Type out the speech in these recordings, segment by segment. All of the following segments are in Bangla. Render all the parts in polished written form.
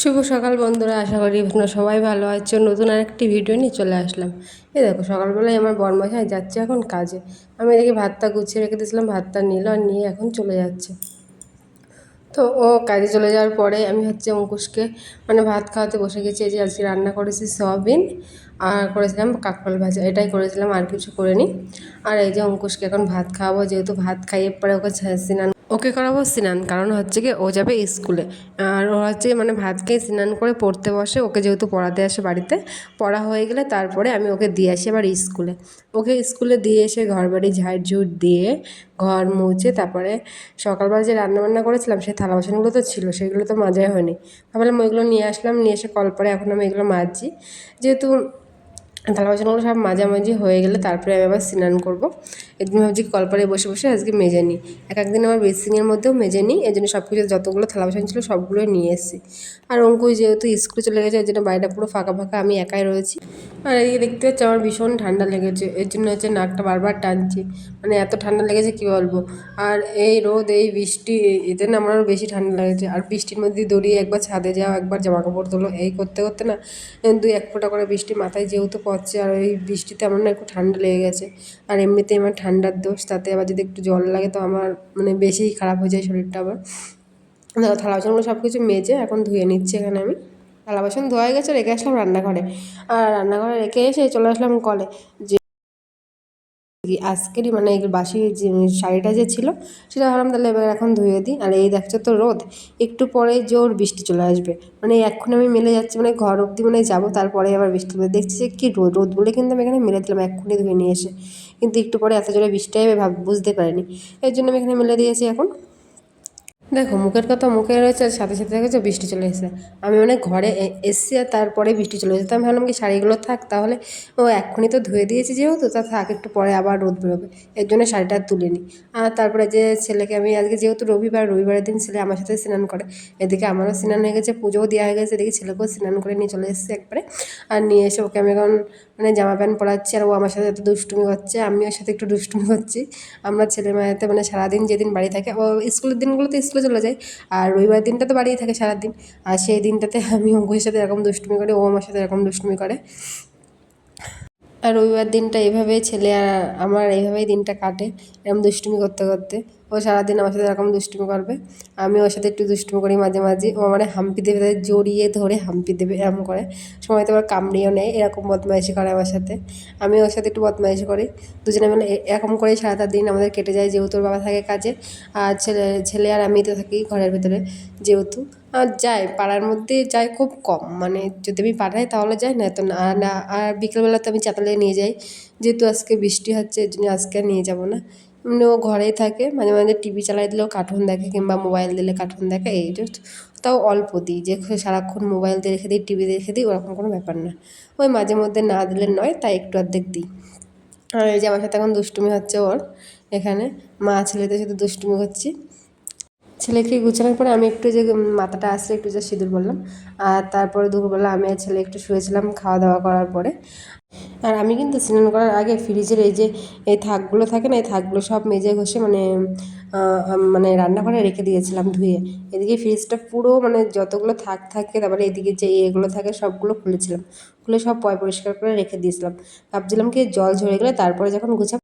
শুভ সকাল বন্ধুরা, আশা করি আপনারা সবাই ভালো আছো। নতুন আরেকটি ভিডিও নিয়ে চলে আসলাম। এই দেখো, সকালবেলায় আমার বরমশাই যাচ্ছে এখন কাজে। আমি এদিকে ভাতটা গুছিয়ে রেখে দিয়েছিলাম, ভাতটা নিল আর নিয়ে এখন চলে যাচ্ছে। তো ও কাজে চলে যাওয়ার পরে আমি অঙ্কুশকে ভাত খাওয়াতে বসে গেছি। এই যে আজকে রান্না করেছি সয়াবিন আর করেছিলাম কাঁকরোল ভাজা, এটাই করেছিলাম, আর কিছু করিনি। আর এই যে অঙ্কুশকে এখন ভাত খাওয়াবো, যেহেতু ভাত খাইয়ে পরে ওকে করাবো স্নান, কারণ ও যাবে স্কুলে। আর ও ভাত খেয়ে স্নান করে পড়তে বসে, ওকে যেহেতু পড়াতে আসে বাড়িতে, পড়া হয়ে গেলে তারপরে আমি ওকে দিয়ে আসি আবার স্কুলে। ওকে স্কুলে দিয়ে এসে ঘর বাড়ি ঝাড়ঝুট দিয়ে ঘর মুছে তারপরে সকালবেলা যে রান্নাবান্না করেছিলাম সেই থালা বাসনগুলো তো ছিল, সেগুলো তো মাজাই হয়নি। ভাবলাম ওইগুলো নিয়ে আসলাম, নিয়ে এসে কল পরে এখন আমি এগুলো মাজছি। যেহেতু থালা বাসনগুলো সব মাঝামাঝি হয়ে গেলে তারপরে আমি আবার স্নান করবো। একদিন ভাবছি কলপারে বসে বসে আজকে মেজে নিই। একদিন আমার বেসিংয়ের মধ্যেও মেজে নিই, এই জন্য সব কিছু যতগুলো থালা বাসন ছিল সবগুলোই নিয়ে এসেছি। আর অঙ্কুশ যেহেতু স্কুলে চলে গেছে, এর জন্য বাড়িটা পুরো ফাঁকা ফাঁকা, আমি একাই রয়েছি। আর এদিকে দেখতে পাচ্ছি আমার ভীষণ ঠান্ডা লেগেছে, এর জন্য নাকটা বারবার টানছি। এত ঠান্ডা লেগেছে কী বলবো। আর এই রোদ এই বৃষ্টি, এতে না আমার আরও বেশি ঠান্ডা লেগেছে। আর বৃষ্টির মধ্যে দৌড়িয়ে একবার ছাদে যাও, একবার জামা কাপড় তোলো, এই করতে করতে না দুই এক ফোঁটা করে বৃষ্টি মাথায় যেহেতু পড়ছে, আর ওই বৃষ্টিতে আমার না একটু ঠান্ডা লেগে গেছে। আর এমনিতেই আমার ঠান্ডার দোষ, তাতে আবার যদি একটু জল লাগে তো আমার বেশিই খারাপ হয়ে যায় শরীরটা আবার। থালা বাসনগুলো সব কিছু মেজে এখন ধুয়ে নিচ্ছি। এখানে আমি থালা বাসন ধোয়া হয়ে গেছে, রেখে আসলাম রান্নাঘরে। আর রান্নাঘরে রেখে এসে চলে আসলাম কলে। যে আজকেরই এই বাসি যে শাড়িটা যে ছিল সেটা ভাবলাম তাহলে এবার এখন ধুয়ে দিই। আর এই দেখছো তো রোদ, একটু পরে জোর বৃষ্টি চলে আসবে। এখন আমি মেলে যাচ্ছি, ঘর অবধি যাবো, তারপরে আবার বৃষ্টি হবে। দেখছি যে কী রোদ, রোদ বলে কিন্তু আমি এখানে মেলে দিলাম এক্ষুনি ধুয়ে নিয়ে এসে, কিন্তু একটু পরে এত জোরে বৃষ্টি হবে বুঝতে পারিনি। এর জন্য আমি এখানে মেলে দিয়েছি। এখন দেখো, মুখের কথা মুখে রয়েছে, আর সাথে সাথে দেখেছো বৃষ্টি চলে এসেছে। আমি ঘরে এসছি আর তারপরে বৃষ্টি চলে এসেছে। তো আমি ভাবলাম কি শাড়িগুলো থাক, তাহলে এক্ষুনি তো ধুয়ে দিয়েছি যেহেতু, তা থাক, একটু পরে আবার রোদ বেরোবে, এর জন্য শাড়িটা তুলে নিই। আর তারপরে যে ছেলেকে আমি আজকে যেহেতু রবিবারের দিন ছেলে আমার সাথে স্নান করে, এদিকে আমারও স্নান হয়ে গেছে, পুজোও দেওয়া হয়ে গেছে, এদিকে ছেলেকেও স্নান করে নিয়ে চলে এসেছি একবারে। আর নিয়ে এসে ওকে আমি এখন জামা প্যান্ট পরাচ্ছি, আর ও আমার সাথে এত দুষ্টুমি করছে, আমি ওর সাথে একটু দুষ্টুমি করছি। আমরা ছেলে মেয়েতে সারাদিন যেদিন বাড়ি থাকে, ও স্কুলের দিনগুলোতে স্কুলে চলে যায়, আর রবিবার দিনটা তো বাড়িই থাকে সারাদিন। আর সেই দিনটাতে আমি অঙ্কুশের সাথে এরকম দুষ্টুমি করি, ও আমার সাথে এরকম দুষ্টুমি করে। আর রবিবার দিনটা এইভাবেই ছেলে আর আমার এইভাবেই দিনটা কাটে, এরকম দুষ্টুমি করতে করতে। ও সারাদিন আমার সাথে এরকম দুষ্টুমি করবে, আমি ওর সাথে একটু দুষ্টুমি করি মাঝে মাঝে। ও হাম্পি দেবে, জড়িয়ে ধরে হাম্পি দেবে, এরকম করে। সময় তো আবার কামড়িয়েও নেয়, এরকম বদমাইশি করে আমার সাথে। আমি ওর সাথে একটু বদমাইশি করি, দুজনে মিলে এরকম করেই সারাটা দিন আমাদের কেটে যায়, যেহেতু ওর বাবা থাকে কাজে। আর ছেলে আর আমি তো থাকি ঘরের ভেতরে যেহেতু। আর যাই পাড়ার মধ্যে, যাই খুব কম, যদি আমি পাঠাই তাহলে যাই, না তো না। আর বিকেলবেলা তো আমি চাতালে নিয়ে যাই, যেহেতু আজকে বৃষ্টি হচ্ছে এর জন্য আজকে আর নিয়ে যাবো না। ও ঘরেই থাকে, মাঝে মাঝে টিভি চালাই দিলেও কার্টুন দেখে, কিংবা মোবাইল দিলে কার্টুন দেখে, এই জাস্ট। তাও অল্প দিই, যে সারাক্ষণ মোবাইল দিয়ে রেখে দিই, টিভি রেখে দিই, ওরকম কোনো ব্যাপার না। ওই মাঝে মধ্যে না দিলে নয়, তাই একটু অর্ধেক দিই। আর এই যে আমার সাথে এখন দুষ্টুমি হচ্ছে ওর, এখানে মা ছেলেদের সাথে দুষ্টুমি করছি। ছেলেকে গুছানোর পরে আমি একটু যে মাথাটা আসলে একটু যে সিঁদুর বললাম। আর তারপরে দুপুরবেলা আমি আর ছেলে একটু শুয়েছিলাম খাওয়া দাওয়া করার পরে। আর আমি কিন্তু স্নান করার আগে ফ্রিজের এই থাকগুলো থাকে না, এই থাকগুলো সব মেজে ঘষে রান্নাঘরে রেখে দিয়েছিলাম ধুয়ে। এদিকে ফ্রিজটা পুরো যতগুলো থাক থাকে, তারপরে এদিকে যে এগুলো থাকে সবগুলো খুলেছিলাম, খুলে সব পরিষ্কার করে রেখে দিয়েছিলাম। ভাবছিলাম কি জল ঝরে গেলে তারপরে যখন গুছাবো,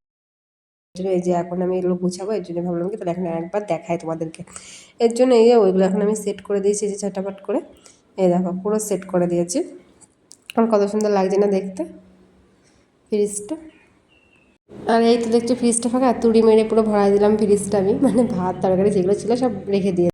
এই যে এখন আমি এগুলো গুছাবো, এর জন্য ভাবলাম কি তাহলে এখন একবার দেখাই তোমাদেরকে। এর জন্য এই ওইগুলো এখন আমি সেট করে দিয়েছি, যে ঝটাপট করে। এই দেখো পুরো সেট করে দিয়েছি। আমার কত সুন্দর লাগছে না দেখতে ফ্রিজটা। আর এই তো দেখছি ফ্রিজটা ফাঁকা, তুড়ি মেরে পুরো ভরাই দিলাম ফ্রিজটা আমি, ভাত তরকারি যেগুলো ছিল সব রেখে দিয়ে